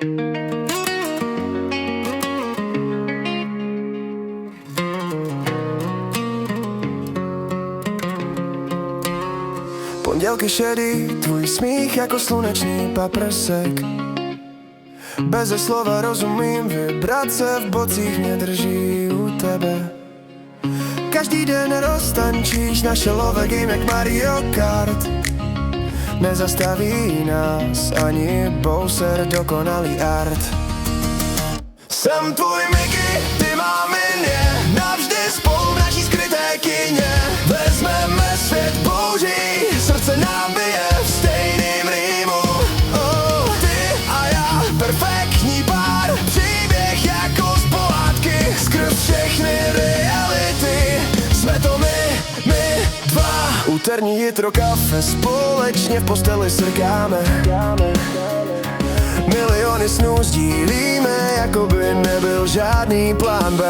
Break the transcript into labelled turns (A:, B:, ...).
A: Pondělky šedý, tvůj smích jako slunečný paprsek. Beze slova rozumím, vibrace v bocích mě drží u tebe. Každý den roztančíš naše love game jak Mario Kart. Nezastaví nás ani Bowser, dokonalý art. Jsem tvůj Mickey, ty má mině, navždy spolu v naší skryté kyně. Vezmeme svět bouří, srdce nám bije v stejným rýmu. Oh, ty a já, perfektní pár, příběh jako z pohádky. Skrz všechny reality, jsme to my dva. Úterní jitro, kafe, společně v posteli srkáme. Miliony snů sdílíme, jako by nebyl žádný plán B.